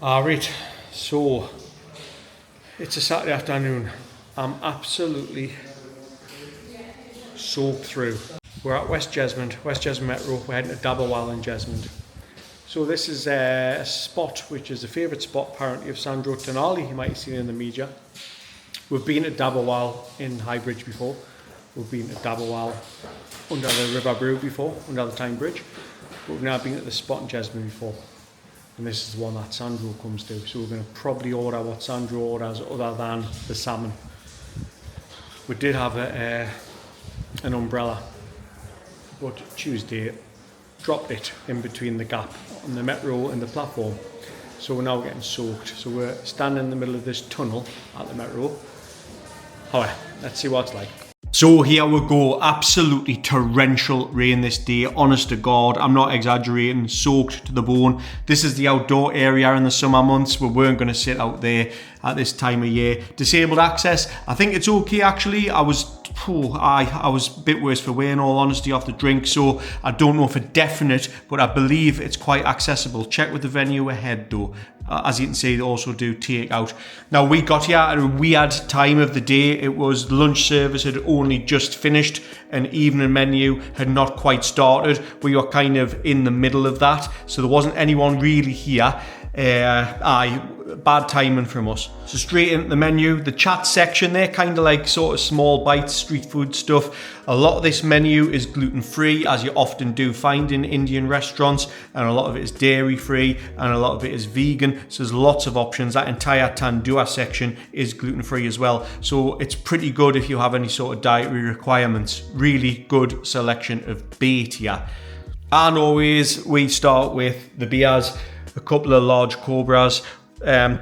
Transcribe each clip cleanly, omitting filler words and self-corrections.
Alright, so it's a Saturday afternoon. I'm absolutely soaked through. We're at West Jesmond Metro. We're heading to Dabbawal Jesmond. So this is a spot which is a favourite spot apparently of Sandro Tonali. You might have seen it in the media. We've been at Dabbawal in Highbridge before. We've been at Dabbawal under the River Brew before, under the Tyne Bridge. But we've now been at the spot in Jesmond before. And this is the one that Sandro comes to. So we're going to probably order what Sandro orders other than the salmon. We did have an umbrella, but Tuesday dropped it in between the gap on the metro and the platform. So we're now getting soaked. So we're standing in the middle of this tunnel at the metro. Alright, let's see what it's like. So here we go, absolutely torrential rain this day, honest to God, I'm not exaggerating, soaked to the bone. This is the outdoor area in the summer months. We weren't going to sit out there at this time of year. Disabled access, I think it's okay actually. I was a bit worse for wear in all honesty off the drink, so I don't know for definite, but I believe it's quite accessible. Check with the venue ahead though. As you can see, they also do take out. Now we got here at a weird time of the day. It was lunch service had only just finished and evening menu had not quite started. We were kind of in the middle of that, so there wasn't anyone really here. Bad timing from us. So straight into the menu, the chat section there, kind of like sort of small bites, street food stuff. A lot of this menu is gluten-free, as you often do find in Indian restaurants, and a lot of it is dairy-free, and a lot of it is vegan, so there's lots of options. That entire tandoor section is gluten-free as well, so it's pretty good if you have any sort of dietary requirements. Really good selection of bait here. And always, we start with the beers, a couple of large cobras.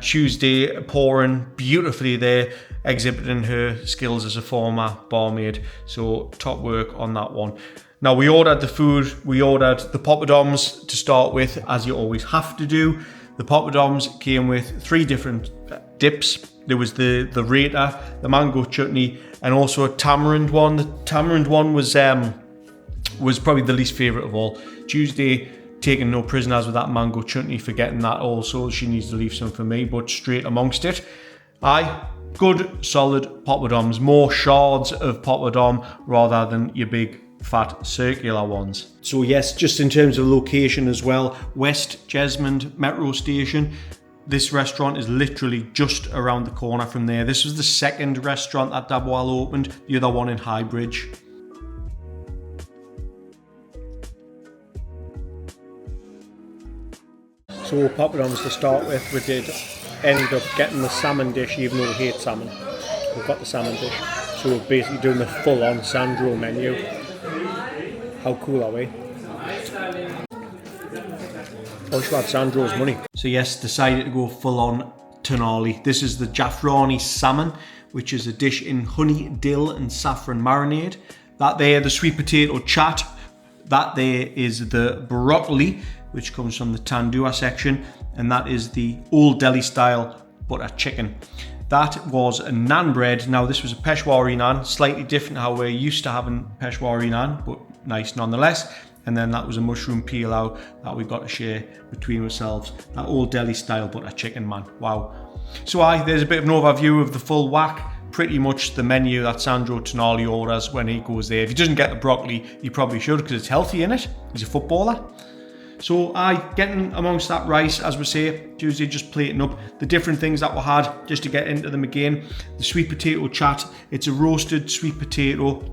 Tuesday pouring beautifully there, exhibiting her skills as a former barmaid, so top work on that one. Now we ordered the food, we ordered the poppadoms to start with, as you always have to do. The poppadoms came with 3 different dips. There was the raita, the mango chutney, and also a tamarind one. The tamarind one was probably the least favourite of all. Tuesday taking no prisoners with that mango chutney, forgetting that also. She needs to leave some for me, but straight amongst it. Good solid poppadoms, more shards of poppadom rather than your big fat circular ones. So yes, just in terms of location as well, West Jesmond Metro Station. This restaurant is literally just around the corner from there. This was the second restaurant that Dabbawal opened, the other one in Highbridge. So poppadoms to start with, we did end up getting the salmon dish, even though we hate salmon. We've got the salmon dish, so we're basically doing the full-on Sandro menu. How cool are we? I wish we had Sandro's money. So yes, decided to go full-on Tonali. This is the Jaffrani salmon, which is a dish in honey, dill and saffron marinade. That there, the sweet potato chat. That there is the broccoli, which comes from the tandoor section, and that is the Old Delhi style butter chicken. That was a naan bread. Now this was a Peshwari naan, slightly different how we're used to having Peshwari naan, but nice nonetheless. And then that was a mushroom pilau that we got to share between ourselves. That Old Delhi style butter chicken, man, wow. So there's a bit of an overview of the full whack. Pretty much the menu that Sandro Tonali orders when he goes there. If he doesn't get the broccoli, he probably should, because it's healthy in it. He's a footballer. So getting amongst that rice, as we say, Tuesday just plating up the different things that we had, just to get into them again. The sweet potato chat, it's a roasted sweet potato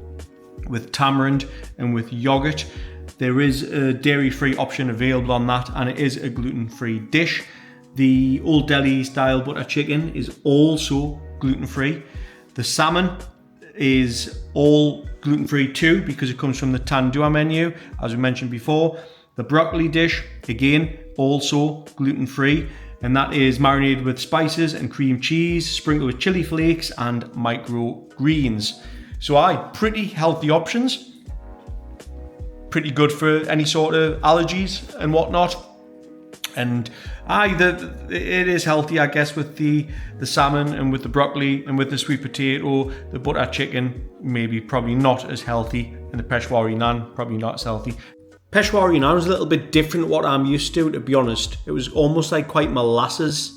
with tamarind and with yogurt. There is a dairy-free option available on that, and it is a gluten-free dish. The Old Delhi style butter chicken is also gluten-free. The salmon is all gluten-free too, because it comes from the tandoor menu, as we mentioned before. The broccoli dish, again, also gluten-free, and that is marinated with spices and cream cheese, sprinkled with chili flakes and microgreens. So pretty healthy options. Pretty good for any sort of allergies and whatnot. And it is healthy, I guess, with the salmon and with the broccoli and with the sweet potato. The butter chicken, probably not as healthy, and the Peshwari naan, probably not as healthy. Peshwari naan was a little bit different to what I'm used to be honest. It was almost like quite molasses,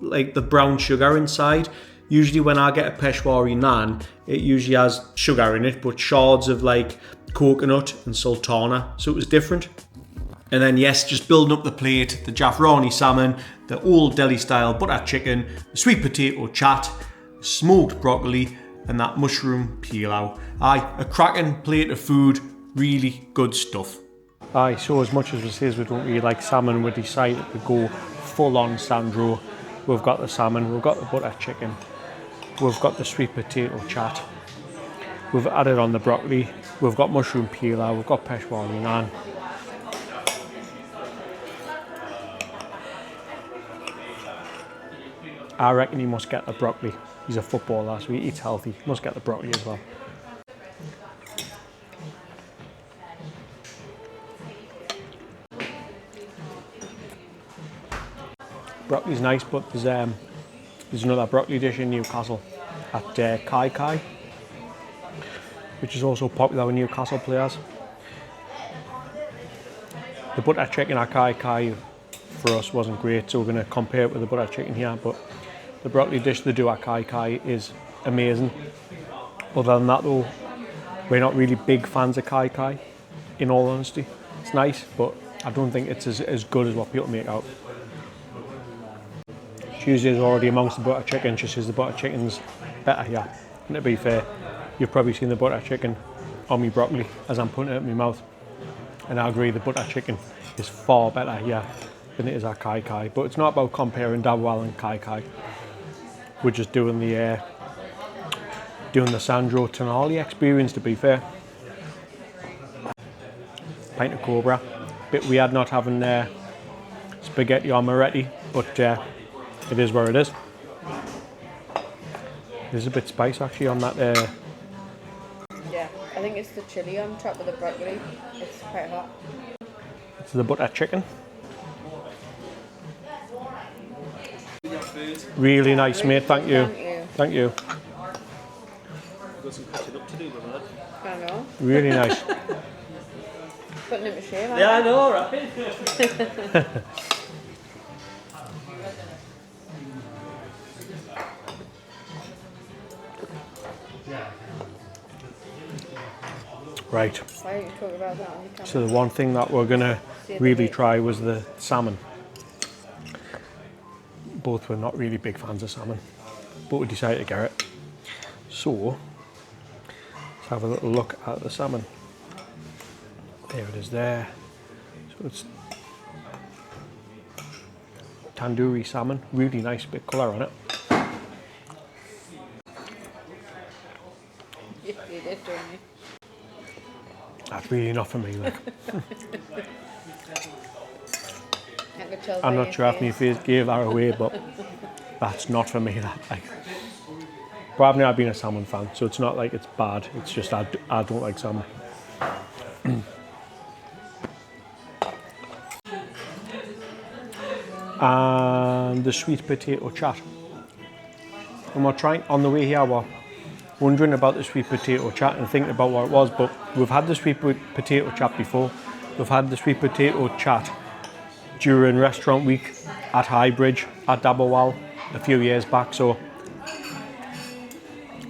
like the brown sugar inside. Usually when I get a Peshwari naan, it usually has sugar in it, but shards of like coconut and sultana, so it was different. And then yes, just building up the plate, the Jaffrani salmon, the old Delhi style butter chicken, the sweet potato chat, smoked broccoli, and that mushroom pilau. Aye, a cracking plate of food, really good stuff. Aye, so as much as we say we don't really like salmon, we decided to go full on Sandro. We've got the salmon, we've got the butter chicken, we've got the sweet potato chat, we've added on the broccoli, we've got mushroom pilau, we've got Peshwari naan. I reckon he must get the broccoli. He's a footballer, so he eats healthy. He must get the broccoli as well. Broccoli's nice, but there's another broccoli dish in Newcastle at Kai Kai, which is also popular with Newcastle players. The butter chicken at Kai Kai for us wasn't great, so we're going to compare it with the butter chicken here, but the broccoli dish they do at Kai Kai is amazing. Other than that though, we're not really big fans of Kai Kai, in all honesty. It's nice, but I don't think it's as good as what people make out. Tuesday's already amongst the butter chicken. She says the butter chicken's better here. And to be fair, you've probably seen the butter chicken on my broccoli as I'm putting it in my mouth. And I agree, the butter chicken is far better here than it is at Kai Kai. But it's not about comparing Dabbawal and Kai Kai. We're just doing the Sandro Tonali experience, to be fair. Pint of Cobra. Bit weird not having spaghetti or Moretti, but it is where it is. There's a bit spice actually on that. Yeah, I think it's the chilli on top of the broccoli. It's quite hot. It's the butter chicken. Really nice, mate. Thank you. Thank you. Got some catching up to do, brother. I know. Really nice. Putting him to shame. Yeah, I know, right? Right. Why don't you talk about that on the camera? So the one thing that we're gonna really try was the salmon. Both were not really big fans of salmon, but we decided to get it. So let's have a little look at the salmon. There it is there. So it's tandoori salmon, really nice bit of colour on it. You did, didn't you? That's really not for me, like. I could tell I'm by not your sure if my face gave that away, but that's not for me. That like, but I've never been a salmon fan, so it's not like it's bad. It's just I don't like salmon. And the sweet potato chat. And we're trying on the way here. We're wondering about the sweet potato chat and thinking about what it was, but we've had the sweet potato chat before. We've had the sweet potato chat during restaurant week at Highbridge at Dabbawal a few years back, so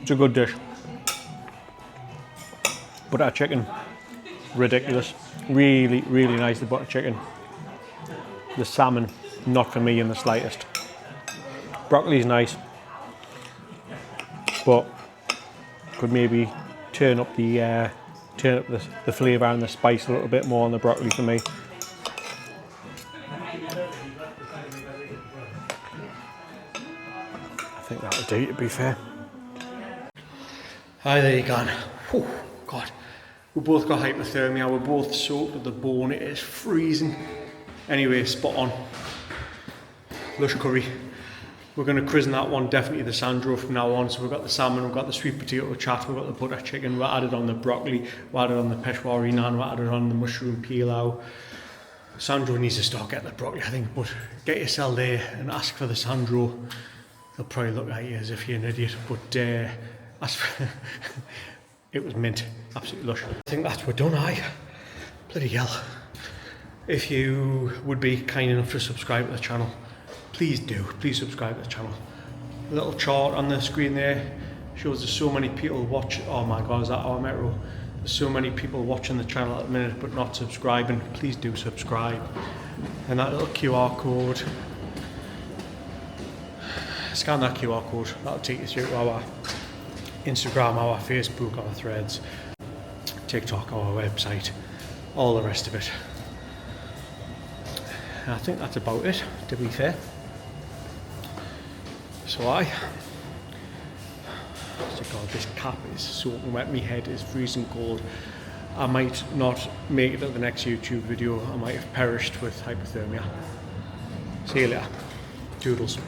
it's a good dish. Butter chicken, ridiculous. Really, really nice, the butter chicken. The salmon, not for me in the slightest. Broccoli's nice, but could maybe turn up the flavour and the spice a little bit more on the broccoli for me. I think that would do, to be fair. Hi, there you go. Oh, God. We both got hypothermia. We're both soaked to the bone. It is freezing. Anyway, spot on. Lush curry. We're going to christen that one definitely the Sandro from now on. So we've got the salmon, we've got the sweet potato chat, we've got the butter chicken, we're added on the broccoli, we're added on the Peshwari naan, we're added on the mushroom pilau. Sandro needs to start getting the broccoli, I think, but get yourself there and ask for the Sandro. They'll probably look at you as if you're an idiot, but ask for it was mint, absolutely lush. I think that's we're done, aye. Bloody hell. If you would be kind enough to subscribe to the channel, please do. Please subscribe to the channel. A little chart on the screen there shows there's so many people watch. Oh my god, is that our metro? There's so many people watching the channel at the minute but not subscribing. Please do subscribe. And that little QR code, scan that QR code, that'll take you through to our Instagram, our Facebook, our Threads, TikTok, our website, all the rest of it. And I think that's about it, to be fair. So God, this cap is soaking wet, my head is freezing cold. I might not make it to the next YouTube video, I might have perished with hypothermia. See you later. Toodles.